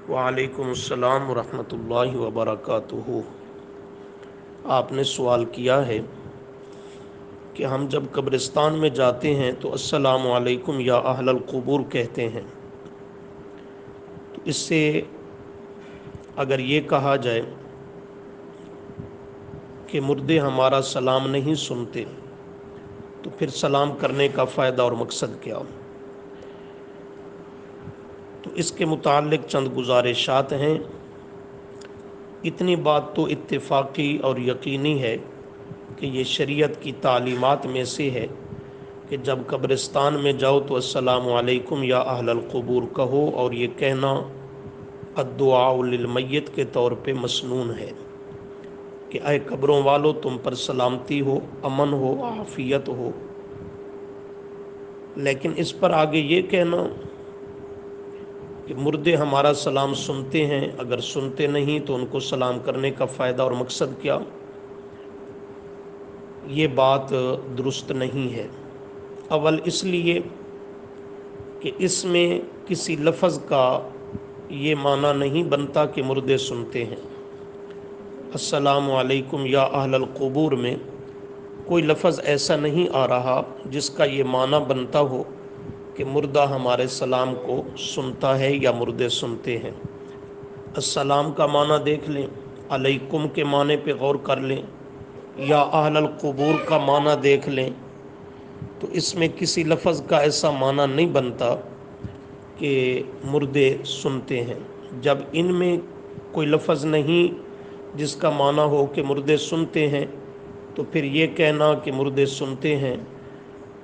وعلیکم السلام ورحمۃ اللہ وبرکاتہ۔ آپ نے سوال کیا ہے کہ ہم جب قبرستان میں جاتے ہیں تو السلام علیکم یا اہل القبور کہتے ہیں، تو اس سے اگر یہ کہا جائے کہ مردے ہمارا سلام نہیں سنتے تو پھر سلام کرنے کا فائدہ اور مقصد کیا؟ تو اس کے متعلق چند گزارشات ہیں۔ اتنی بات تو اتفاقی اور یقینی ہے کہ یہ شریعت کی تعلیمات میں سے ہے کہ جب قبرستان میں جاؤ تو السلام علیکم یا اہل القبور کہو، اور یہ کہنا الدعاء للمیت کے طور پہ مسنون ہے کہ اے قبروں والو، تم پر سلامتی ہو، امن ہو، عافیت ہو۔ لیکن اس پر آگے یہ کہنا کہ مردے ہمارا سلام سنتے ہیں، اگر سنتے نہیں تو ان کو سلام کرنے کا فائدہ اور مقصد کیا؟ یہ بات درست نہیں ہے۔ اول اس لیے کہ اس میں کسی لفظ کا یہ معنی نہیں بنتا کہ مردے سنتے ہیں۔ السلام علیکم یا اہل القبور میں کوئی لفظ ایسا نہیں آ رہا جس کا یہ معنی بنتا ہو کہ مردہ ہمارے سلام کو سنتا ہے یا مردے سنتے ہیں۔ السلام کا معنی دیکھ لیں، علیکم کے معنی پہ غور کر لیں، یا اہل القبور کا معنی دیکھ لیں، تو اس میں کسی لفظ کا ایسا معنی نہیں بنتا کہ مردے سنتے ہیں۔ جب ان میں کوئی لفظ نہیں جس کا معنی ہو کہ مردے سنتے ہیں، تو پھر یہ کہنا کہ مردے سنتے ہیں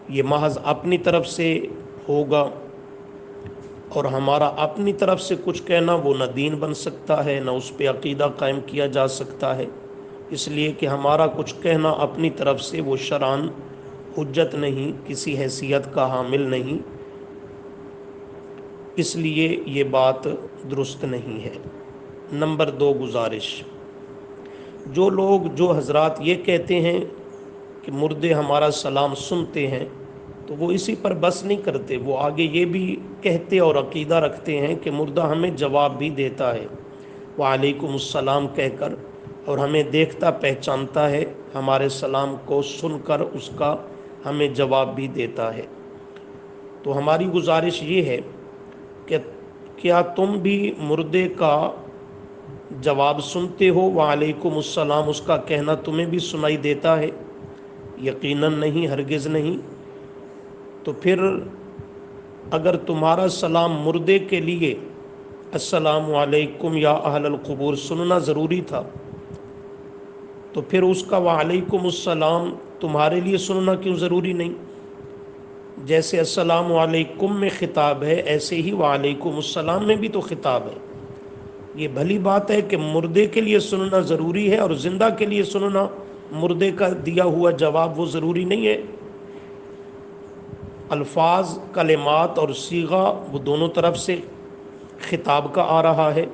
یہ محض اپنی طرف سے ہوگا، اور ہمارا اپنی طرف سے کچھ کہنا وہ نہ دین بن سکتا ہے، نہ اس پہ عقیدہ قائم کیا جا سکتا ہے، اس لیے کہ ہمارا کچھ کہنا اپنی طرف سے وہ شرعاً حجت نہیں، کسی حیثیت کا حامل نہیں، اس لیے یہ بات درست نہیں ہے۔ نمبر 2 گزارش، جو حضرات یہ کہتے ہیں کہ مردے ہمارا سلام سنتے ہیں، تو وہ اسی پر بس نہیں کرتے، وہ آگے یہ بھی کہتے اور عقیدہ رکھتے ہیں کہ مردہ ہمیں جواب بھی دیتا ہے وعلیکم السلام کہہ کر، اور ہمیں دیکھتا پہچانتا ہے، ہمارے سلام کو سن کر اس کا ہمیں جواب بھی دیتا ہے۔ تو ہماری گزارش یہ ہے کہ کیا تم بھی مردے کا جواب سنتے ہو؟ وعلیکم السلام اس کا کہنا تمہیں بھی سنائی دیتا ہے؟ یقیناً نہیں، ہرگز نہیں۔ تو پھر اگر تمہارا سلام مردے کے لیے السلام علیکم یا اہل القبور سننا ضروری تھا، تو پھر اس کا وعلیکم السلام تمہارے لیے سننا کیوں ضروری نہیں؟ جیسے السلام علیکم میں خطاب ہے، ایسے ہی وعلیکم السلام میں بھی تو خطاب ہے۔ یہ بھلی بات ہے کہ مردے کے لیے سننا ضروری ہے اور زندہ کے لیے سننا مردے کا دیا ہوا جواب وہ ضروری نہیں ہے۔ الفاظ، کلمات اور صیغہ وہ دونوں طرف سے خطاب کا آ رہا ہے،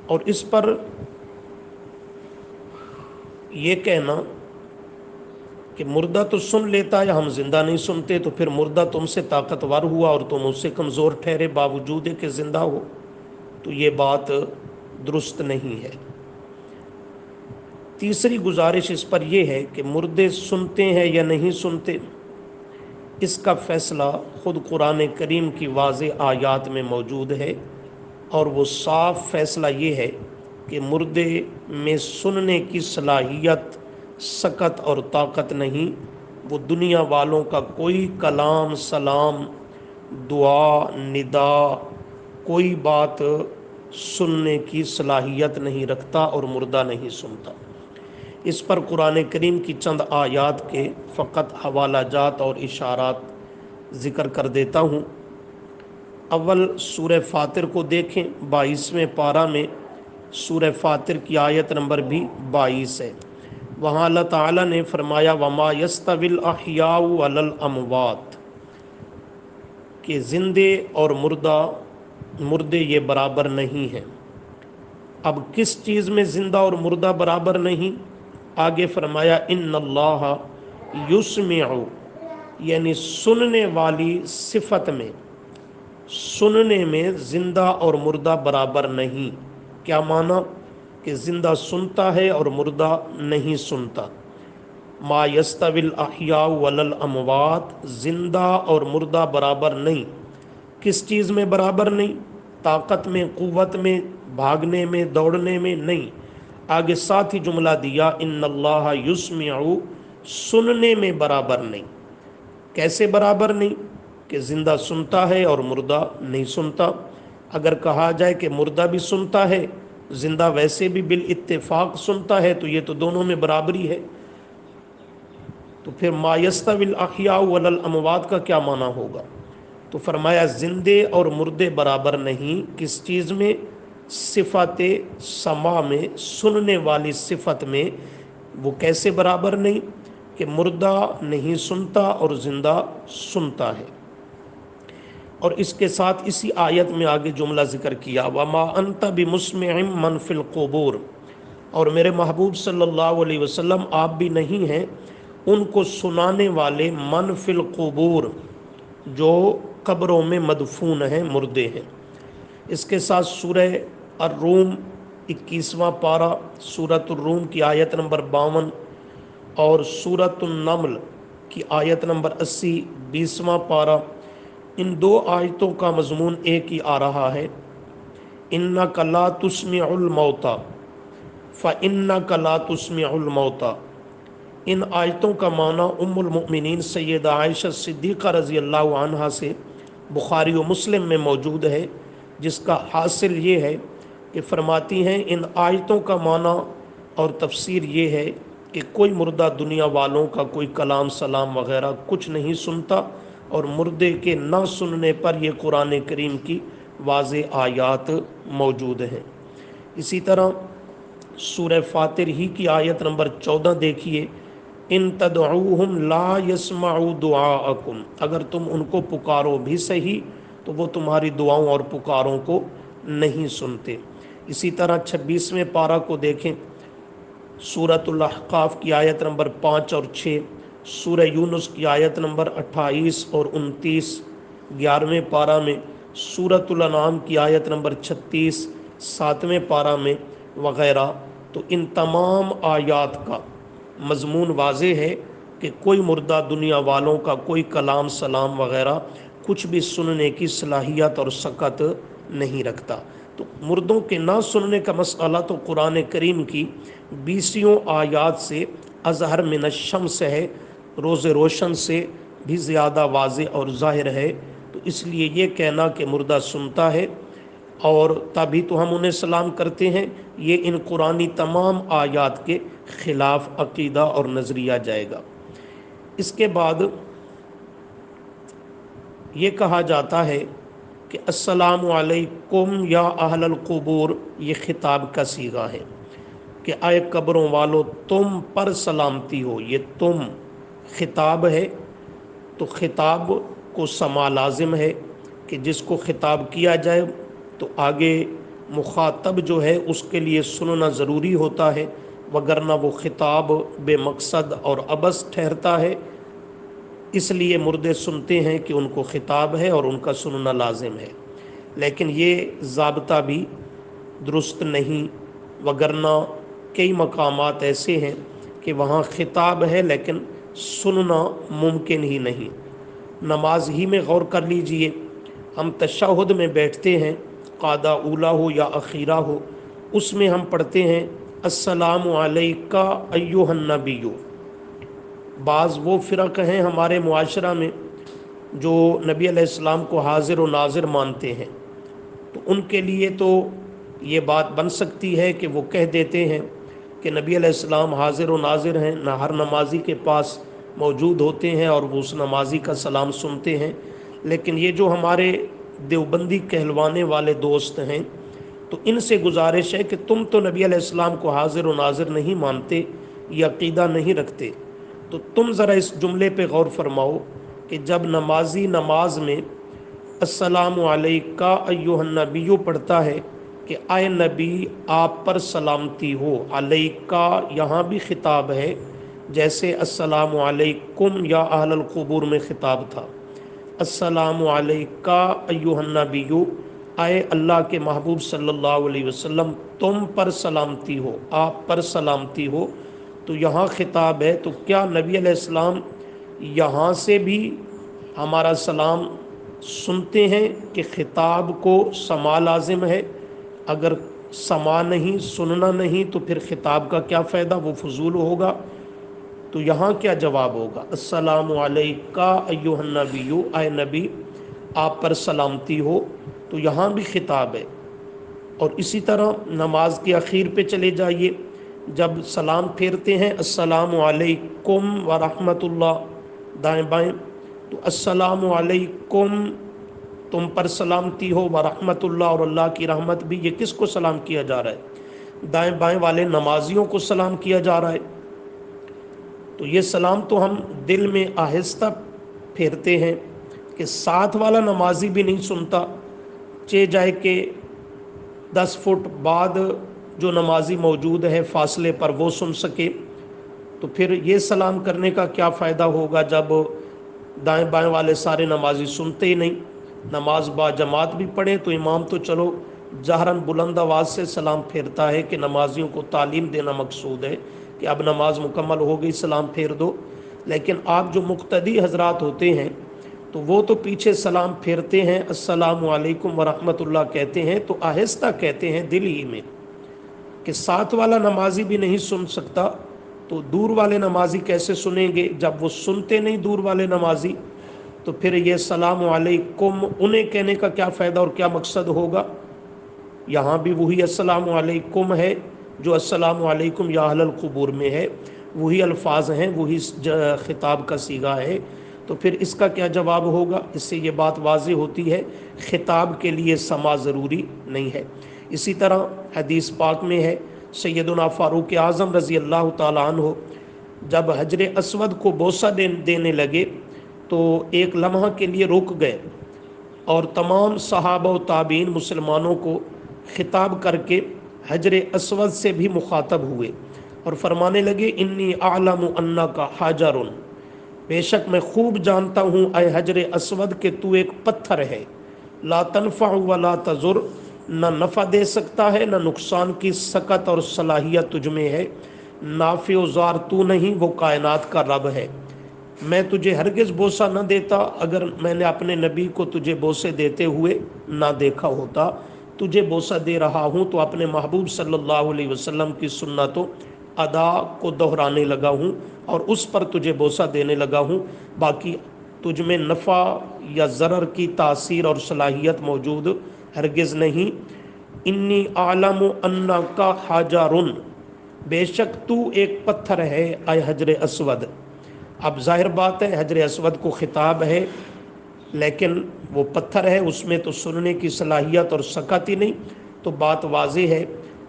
اور اس پر یہ کہنا کہ مردہ تو سن لیتا ہے، ہم زندہ نہیں سنتے، تو پھر مردہ تم سے طاقتور ہوا اور تم اس سے کمزور ٹھہرے باوجود کہ زندہ ہو، تو یہ بات درست نہیں ہے۔ تیسری گزارش اس پر یہ ہے کہ مردے سنتے ہیں یا نہیں سنتے، اس کا فیصلہ خود قرآن کریم کی واضح آیات میں موجود ہے، اور وہ صاف فیصلہ یہ ہے کہ مردے میں سننے کی صلاحیت، سکت اور طاقت نہیں، وہ دنیا والوں کا کوئی کلام، سلام، دعا، ندا، کوئی بات سننے کی صلاحیت نہیں رکھتا اور مردہ نہیں سنتا۔ اس پر قرآن کریم کی چند آیات کے فقط حوالہ جات اور اشارات ذکر کر دیتا ہوں۔ اول سورہ فاطر کو دیکھیں، 22ویں پارہ میں سورہ فاطر کی آیت نمبر بھی 22 ہے۔ وہاں اللہ تعالیٰ نے فرمایا وَمَا يَسْتَوِي الْأَحْيَاءُ وَلَا الْأَمْوَاتُ، کہ زندے اور مردے یہ برابر نہیں ہیں۔ اب کس چیز میں زندہ اور مردہ برابر نہیں؟ آگے فرمایا ان اللہ یسمع، یعنی سننے والی صفت میں، سننے میں زندہ اور مردہ برابر نہیں۔ کیا معنی؟ کہ زندہ سنتا ہے اور مردہ نہیں سنتا۔ ما یستوی الاحیاء ولا الاموات، زندہ اور مردہ برابر نہیں۔ کس چیز میں برابر نہیں؟ طاقت میں، قوت میں، بھاگنے میں، دوڑنے میں نہیں۔ آگے ساتھ ہی جملہ دیا ان اللہ یسمع، سننے میں برابر نہیں۔ کیسے برابر نہیں؟ کہ زندہ سنتا ہے اور مردہ نہیں سنتا۔ اگر کہا جائے کہ مردہ بھی سنتا ہے، زندہ ویسے بھی بالاتفاق سنتا ہے، تو یہ تو دونوں میں برابری ہے۔ تو پھر ما یستوی الاحیاء ولا الاموات کا کیا معنی ہوگا؟ تو فرمایا زندے اور مردے برابر نہیں۔ کس چیز میں؟ صفت سماع میں، سننے والی صفت میں۔ وہ کیسے برابر نہیں؟ کہ مردہ نہیں سنتا اور زندہ سنتا ہے۔ اور اس کے ساتھ اسی آیت میں آگے جملہ ذکر کیا وما انت بمسمع من فی القبور، اور میرے محبوب صلی اللہ علیہ وسلم آپ بھی نہیں ہیں ان کو سنانے والے من فی القبور، جو قبروں میں مدفون ہیں، مردے ہیں۔ اس کے ساتھ سورہ الروم 21واں پارہ، سورۃ الروم کی آیت نمبر 52 اور سورۃ النمل کی آیت نمبر 80 20واں پارہ، ان دو آیتوں کا مضمون ایک ہی آ رہا ہے، اِنَّكَ لَا تُسْمِعُ الْمَوْتَى فَإِنَّكَ لَا تُسْمِعُ الْمَوْتَى۔ ان آیتوں کا معنی ام المؤمنین سیدہ عائشہ صدیقہ رضی اللہ عنہا سے بخاری و مسلم میں موجود ہے، جس کا حاصل یہ ہے کہ فرماتی ہیں ان آیتوں کا معنی اور تفسیر یہ ہے کہ کوئی مردہ دنیا والوں کا کوئی کلام سلام وغیرہ کچھ نہیں سنتا، اور مردے کے نہ سننے پر یہ قرآن کریم کی واضح آیات موجود ہیں۔ اسی طرح سورہ فاطر ہی کی آیت نمبر 14 دیکھیے، ان تدعوہم لا یسمعوا دعاءکم، اگر تم ان کو پکارو بھی صحیح تو وہ تمہاری دعاؤں اور پکاروں کو نہیں سنتے۔ اسی طرح 26ویں پارہ کو دیکھیں، سورۃ الاحقاف کی آیت نمبر 5 اور 6، سورہ یونس کی آیت نمبر 28 اور 29، 11ویں پارہ میں سورۃ الانعام کی آیت نمبر 36، 7ویں پارہ میں وغیرہ۔ تو ان تمام آیات کا مضمون واضح ہے کہ کوئی مردہ دنیا والوں کا کوئی کلام سلام وغیرہ کچھ بھی سننے کی صلاحیت اور سکت نہیں رکھتا۔ تو مردوں کے نہ سننے کا مسئلہ تو قرآن کریم کی 20 آیات سے اظہر من الشمس ہے، روز روشن سے بھی زیادہ واضح اور ظاہر ہے۔ تو اس لیے یہ کہنا کہ مردہ سنتا ہے اور تبھی تو ہم انہیں سلام کرتے ہیں، یہ ان قرآنی تمام آیات کے خلاف عقیدہ اور نظریہ جائے گا۔ اس کے بعد یہ کہا جاتا ہے کہ السلام علیکم یا اہل القبور، یہ خطاب کا صیغہ ہے کہ اے قبروں والو تم پر سلامتی ہو۔ یہ تم خطاب ہے، تو خطاب کو سما لازم ہے کہ جس کو خطاب کیا جائے تو آگے مخاطب جو ہے اس کے لیے سننا ضروری ہوتا ہے، وگرنہ وہ خطاب بے مقصد اور عبث ٹھہرتا ہے۔ اس لیے مردے سنتے ہیں کہ ان کو خطاب ہے اور ان کا سننا لازم ہے، لیکن یہ ضابطہ بھی درست نہیں، وگرنہ کئی مقامات ایسے ہیں کہ وہاں خطاب ہے لیکن سننا ممکن ہی نہیں۔ نماز ہی میں غور کر لیجئے، ہم تشہد میں بیٹھتے ہیں، قعدہ اولیٰ ہو یا اخیرہ ہو، اس میں ہم پڑھتے ہیں السلام علیکہ ایہا النبی۔ بعض وہ فرق ہیں ہمارے معاشرہ میں جو نبی علیہ السلام کو حاضر و ناظر مانتے ہیں، تو ان کے لیے تو یہ بات بن سکتی ہے کہ وہ کہہ دیتے ہیں کہ نبی علیہ السلام حاضر و ناظر ہیں، نہ ہر نمازی کے پاس موجود ہوتے ہیں اور وہ اس نمازی کا سلام سنتے ہیں۔ لیکن یہ جو ہمارے دیوبندی کہلوانے والے دوست ہیں، تو ان سے گزارش ہے کہ تم تو نبی علیہ السلام کو حاضر و ناظر نہیں مانتے، یہ عقیدہ نہیں رکھتے، تو تم ذرا اس جملے پہ غور فرماؤ کہ جب نمازی نماز میں السلام علیکہ ایہا النبی پڑھتا ہے کہ اے نبی آپ پر سلامتی ہو، علیکہ یہاں بھی خطاب ہے جیسے السلام علیکم یا اہل القبور میں خطاب تھا، अस्सलामु अलैका अय्युहन नबिय्यु, आए अल्लाह के महबूब सल्लल्लाहु अलैहि वसल्लम, तुम पर सलामती हो, आप पर सलामती हो। तो यहाँ खिताब है, तो क्या नबी अलैहिस्सलाम यहाँ से भी हमारा सलाम सुनते हैं कि खिताब को समा लाजिम है? अगर समा नहीं, सुनना नहीं, तो फिर खिताब का क्या फ़ायदा, वो फजूल होगा। तो यहाँ क्या जवाब होगा? अस्सलामु अलैका अय्युहन नबिय्यु, आए नबी आप पर सलामती हो। तो यहाँ भी खिताब है। और इसी तरह नमाज के आखिर पे चले जाइए, जब सलाम फेरते हैं अस्सलामु अलैकुम व रहमतुल्लाह, दाएं बाएं, तो अस्सलामु अलैकुम तुम पर सलामती हो, व रहमतुल्लाह और अल्लाह की रहमत भी। ये किसको सलाम किया जा रहा है? दाएं बाएं वाले नमाजियों को सलाम किया जा रहा है। तो ये सलाम तो हम दिल में आहिस्ता फेरते हैं कि साथ वाला नमाजी भी नहीं सुनता, चे जाए कि 10 फुट बाद जो नमाजी मौजूद है फासले पर वो सुन सके। तो फिर ये सलाम करने का क्या फ़ायदा होगा जब दाएं बाएं वाले सारे नमाजी सुनते ही नहीं। नमाज बा जमात भी पढ़े तो इमाम तो चलो जहरन बुलंद आवाज़ से सलाम फेरता है कि नमाजियों को तालीम देना मकसूद है कि अब नमाज मुकम्मल हो गई, सलाम फेर दो। लेकिन आप जो मुक्तदी हजरात होते हैं तो वो तो पीछे सलाम फेरते हैं, अस्सलामु अलैकुम व रहमतुल्लाह कहते हैं, तो आहिस्ता कहते हैं दिल ही में कि साथ वाला नमाजी भी नहीं सुन सकता, तो दूर वाले नमाजी कैसे सुनेंगे? जब वो सुनते नहीं दूर वाले नमाजी, तो फिर ये सलामु अलैकुम उन्हें कहने का क्या फ़ायदा और क्या मकसद होगा? यहाँ भी वही अस्सलामु अलैकुम है जो अस्सलामु अलैकुम या अहलल कुबूर में है, वही अल्फाज हैं, वही खिताब का सीगा है। तो फिर इसका क्या जवाब होगा? इससे ये बात वाज़ेह होती है खिताब के लिए समा ज़रूरी नहीं है। इसी तरह हदीस पाक में है, सैयदुना फ़ारूक आज़म रज़ी अल्लाह ताला अन्हु जब हजर अस्वद को बोसा देने लगे तो एक लम्हा के लिए रुक गए और तमाम सहाबा व ताबीन मुसलमानों को खिताब करके हजर अस्वद से भी मुखातब हुए और फरमाने लगे, इन्नी आलमु अन्नका हाजरुन, बेशक मैं खूब जानता हूँ ऐ हजर अस्वद के तू एक पत्थर है, ला तनफ़अ व ला तज़ुर, न नफ़ा दे सकता है न नुकसान की सकत और सलाहियत तुझ में है, नाफ़िउ ज़ार तू नहीं, वो कायनात का रब है। मैं तुझे हरगिज़ बोसा न देता अगर मैंने अपने नबी को तुझे बोसे देते हुए ना देखा होता। तुझे बोसा दे रहा हूँ तो अपने महबूब सल्लल्लाहु अलैहि वसल्लम की सुन्नतों अदा को दोहराने लगा हूँ और उस पर तुझे बोसा देने लगा हूँ। बाकी तुझ में नफ़ा या ज़रर की तासीर और सलाहियत मौजूद हरगिज़ नहीं। इन्नी आलमु अन्ना का हाजारुन, बेशक तू एक पत्थर है आए हजर अस्वद। अब जाहिर बात है हजर अस्वद को खिताब है, लेकिन वो पत्थर है, उसमें तो सुनने की सलाहियत और सकत ही नहीं। तो बात वाज़ेह है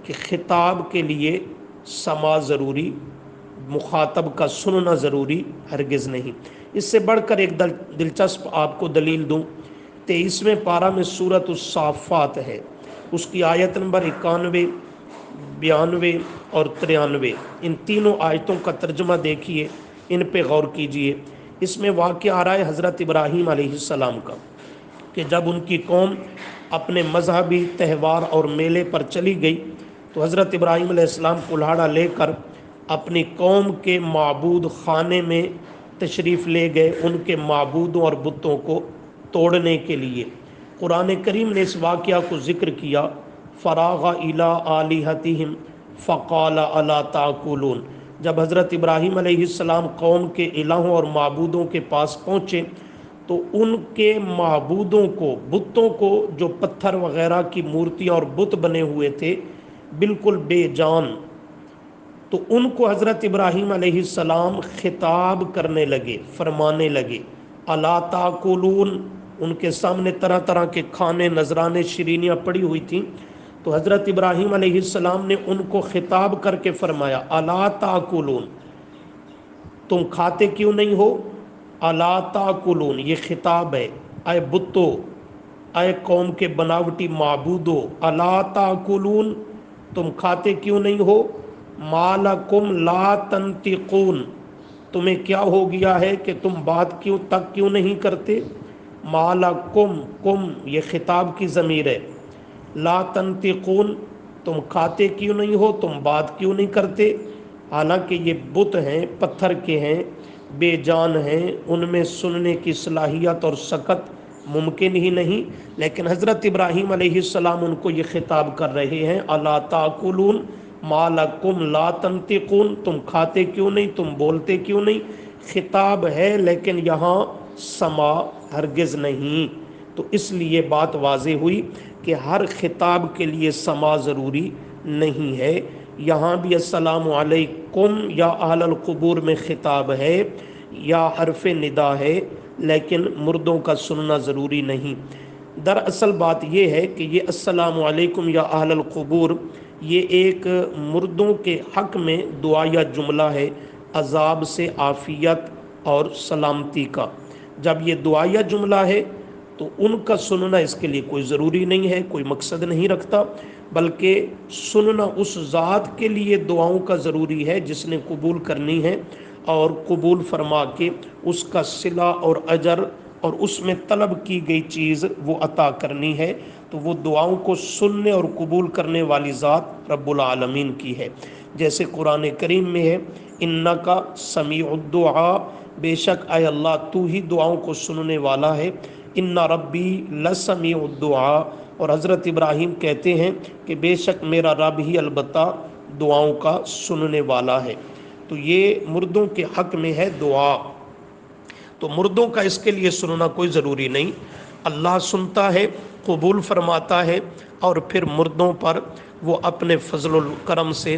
कि खिताब के लिए समा ज़रूरी, मुखातब का सुनना ज़रूरी हरगिज़ नहीं। इससे बढ़कर एक दिलचस्प आपको दलील दूँ, 23वें पारा में सूरत उस-साफ़ात है, उसकी आयत नंबर 91, 92 और 93, इन तीनों आयतों का तर्जुमा देखिए, इन पे गौर कीजिए। इसमें वाक़या आ रहा है हज़रत इब्राहीम अलैहिस्सलाम का कि जब उनकी कौम अपने मजहबी त्यौहार और मेले पर चली गई तो हज़रत इब्राहीम अलैहिस्सलाम कुल्हाड़ा लेकर अपनी कौम के माबूद खाने में तशरीफ़ ले गए, उनके माबूदों और बुतों को तोड़ने के लिए। कुरान करीम ने इस वाक़या को ज़िक्र किया, फ़राग़ इला आलिहतिहिम फ़क़ाल अला ताकुलून। जब हज़रत इब्राहीम अलैहिस्सलाम कौम के इलाहों और माबूदों के पास पहुँचे तो उनके माबूदों को, बुतों को, जो पत्थर वग़ैरह की मूर्तियाँ और बुत बने हुए थे बिल्कुल बेजान, तो उनको हज़रत इब्राहीम अलैहिस्सलाम खिताब करने लगे, फरमाने लगे, अला ताकुलून। उनके सामने तरह तरह के खाने, नजराने, शीरीनियाँ पड़ी हुई थीं। तो हज़रत इब्राहीम अलैहिस्सलाम ने उनको खिताब करके फरमाया, अला ताकुलून, तुम खाते क्यों नहीं हो? अला ताकुलून, ये खिताब है, आए बुतो, आए कौम के बनावटी माबूदो, अला ताकुलून, तुम खाते क्यों नहीं हो? मालकुम ला तंतिकून, तुम्हें क्या हो गया है कि तुम बात क्यों नहीं करते? मालकुम कुम ये खिताब की ज़मीर है, ला तंतिकून तुम खाते क्यों नहीं हो, तुम बात क्यों नहीं करते। हालांकि ये बुत हैं, पत्थर के हैं, बेजान हैं, उनमें सुनने की सलाहियत और सकत मुमकिन ही नहीं, लेकिन हज़रत इब्राहीम अलैहिस्सलाम उनको ये खिताब कर रहे हैं, अला ताकुलून मालकुम ला तंतिकून, तुम खाते क्यों नहीं, तुम बोलते क्यों नहीं। खिताब है लेकिन यहाँ समा हरगिज़ नहीं। तो इसलिए बात वाज़ेह हुई कि हर खिताब के लिए समा ज़रूरी नहीं है। यहाँ भी अस्सलामु अलैकुम या अहलल क़ुबूर में खिताब है या हरफ निदा है, लेकिन मुर्दों का सुनना ज़रूरी नहीं। दरअसल बात यह है कि ये अस्सलामु अलैकुम या अहलल क़ुबूर ये एक मुर्दों के हक़ में दुआ या जुमला है, अज़ाब से आफ़ियत और सलामती का। जब ये दुआ या जुमला है तो उनका सुनना इसके लिए कोई ज़रूरी नहीं है, कोई मकसद नहीं रखता, बल्कि सुनना उस ज़ात के लिए दुआओं का ज़रूरी है जिसने कबूल करनी है और कबूल फरमा के उसका सिला और अजर और उसमें तलब की गई चीज़ वो अता करनी है। तो वो दुआओं को सुनने और कबूल करने वाली ज़ात रब्बुल आलमीन की है। जैसे कुरान करीम में है, इन्नका समीउद्दुआ, बेशक आय अल्लाह तू ही दुआओं को सुनने वाला है। इन्ना रब्बी लसमीउद्दुआ, और हज़रत इब्राहीम कहते हैं कि बेशक मेरा रब ही अलबत्ता दुआओं का सुनने वाला है। तो ये मुर्दों के हक़ में है दुआ। तो मुर्दों का इसके लिए सुनना कोई ज़रूरी नहीं, अल्लाह सुनता है, कबूल फरमाता है और फिर मुर्दों पर वो अपने फजल करम से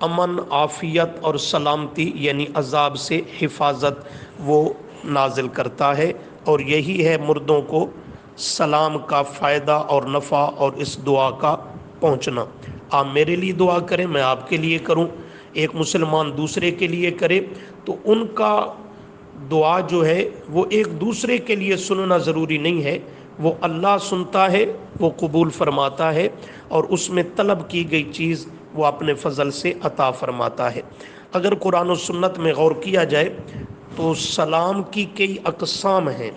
अमन आफ़ियत और सलामती यानी अज़ाब से हिफाजत वो नाजिल करता है। और यही है मुर्दों को सलाम का फ़ायदा और नफ़ा और इस दुआ का पहुँचना। आप मेरे लिए दुआ करें, मैं आपके लिए करूँ, एक मुसलमान दूसरे के लिए करे, तो उनका दुआ जो है वो एक दूसरे के लिए सुनना ज़रूरी नहीं है, वो अल्लाह सुनता है, वो कबूल फरमाता है और उसमें तलब की गई चीज़ वो अपने फ़ज़ल से अता फरमाता है। अगर कुरान और सुन्नत में गौर किया जाए तो सलाम की कई अक़साम हैं।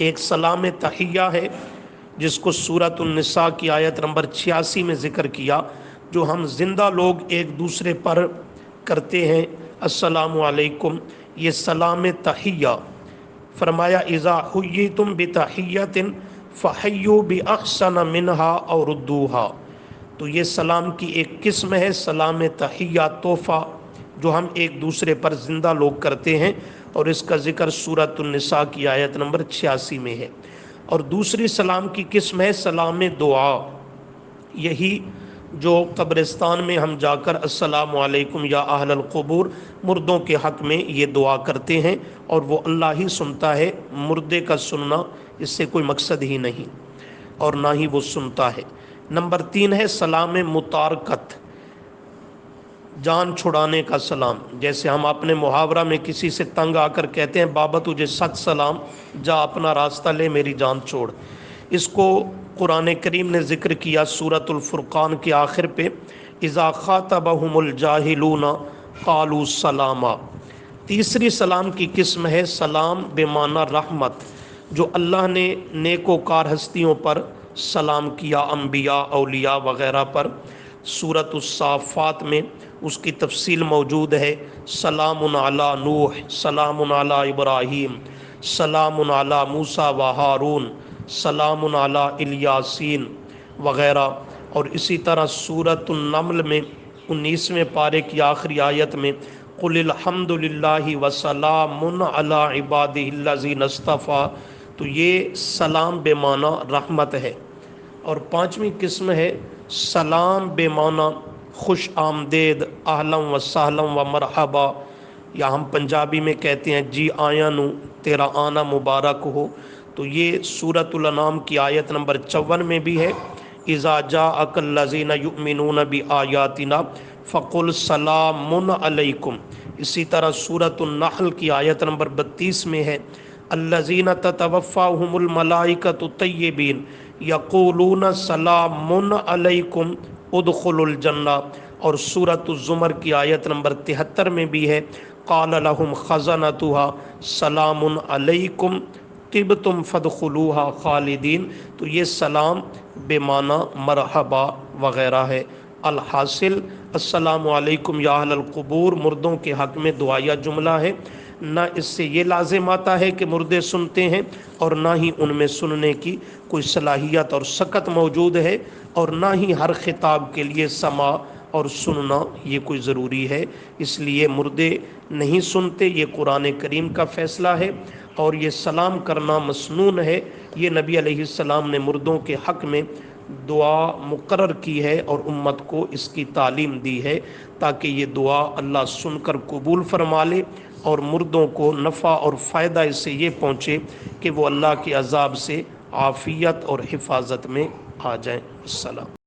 एक सलाम तहिया है जिसको सूरत उन्निसा की आयत नंबर 86 में ज़िक्र किया, जो हम ज़िंदा लोग एक दूसरे पर करते हैं, अस्सलामु अलैकुम, ये सलाम तहिया। फरमाया इज़ा हुय्यितुम बितहिय्यतिन फ़हय्यू बिअहसन मिनहा और रुद्दूहा। तो ये सलाम की एक किस्म है, सलाम तहिया तोहफ़ा, जो हम एक दूसरे पर ज़िंदा लोग करते हैं, और इसका ज़िक्र सूरत उन्निसा की आयत नंबर 86 में है। और दूसरी सलाम की किस्म है सलाम दुआ, यही जो कब्रिस्तान में हम जाकर अस्सलामु अलैकुम या अहलल क़ुबूर मुर्दों के हक़ में ये दुआ करते हैं, और वो अल्लाह ही सुनता है, मुर्दे का सुनना इससे कोई मकसद ही नहीं और ना ही वो सुनता है। नंबर 3 है सलाम मुतारकत, जान छुड़ाने का सलाम। जैसे हम अपने मुहावरा में किसी से तंग आकर कहते हैं, बाबा तुझे सच सलाम, जा अपना रास्ता ले, मेरी जान छोड़। इसको कुरान करीम ने ज़िक्र किया सूरतुल फुरक़ान के आखिर पे, इज़ा ख़ातबहुमुल जाहिलूना क़ालू सलामा। तीसरी सलाम की किस्म है सलाम बेमाना रहमत, जो अल्लाह ने नेकोकार हस्तियों पर सलाम किया, अम्बिया औलिया वग़ैरह पर। सूरत उस्साफ़ात में उसकी तफसील मौजूद है, सलामुन अला नूह, सलामुन अला इब्राहीम, सलामुन अला मूसा व हारून, सलामुन अला इलियासीन वग़ैरह। और इसी तरह सूरतुन नम्ल में 19वें पारे की आखिरी आयत में कुलिल हम्दुलिल्लाहि व सलामुन अला इबादिहिल्लज़ीना इस्तफ़ा। तो ये सलाम बेमाना रहमत है। और 5वीं किस्म है सलाम बेमाना खुश आमदेद, आहलम व सहलम व मरहबा, या हम पंजाबी में कहते हैं जी आया नू, तेरा आना मुबारक हो। तो ये सूरतुल अनाम की आयत नंबर 54 में भी है, इज़ा जाअकल लज़ीना युमिनून बि आयातिना फ़कुल सलामुन अलैकुम। इसी तरह सूरतुन नहल की आयत नंबर 32 में है, अल्लज़ीना ततवफ़्फ़ाहुमुल मलाइकतु तय्यबीन यक़ूलून सलामुन अलैकुम उदखुलुल जन्ना। और सूरतुज़ ज़ुमर की आयत नंबर 73 में भी है, क़ाल लहुम ख़ज़नतुहा सलामुन अलैकुम طبتم فادخلوہا خالدین، تو یہ سلام بے معنی مرحبا وغیرہ ہے۔ الحاصل السلام علیکم یا اہل القبور مردوں کے حق میں دعائیہ جملہ ہے، نہ اس سے یہ لازم آتا ہے کہ مردے سنتے ہیں، اور نہ ہی ان میں سننے کی کوئی صلاحیت اور سکت موجود ہے، اور نہ ہی ہر خطاب کے لیے سماع اور سننا یہ کوئی ضروری ہے۔ اس لیے مردے نہیں سنتے، یہ قرآن کریم کا فیصلہ ہے، اور یہ سلام کرنا مسنون ہے، یہ نبی علیہ السلام نے مردوں کے حق میں دعا مقرر کی ہے اور امت کو اس کی تعلیم دی ہے، تاکہ یہ دعا اللہ سن کر قبول فرما لے، اور مردوں کو نفع اور فائدہ اس سے یہ پہنچے کہ وہ اللہ کے عذاب سے عافیت اور حفاظت میں آ جائیں۔ السلام۔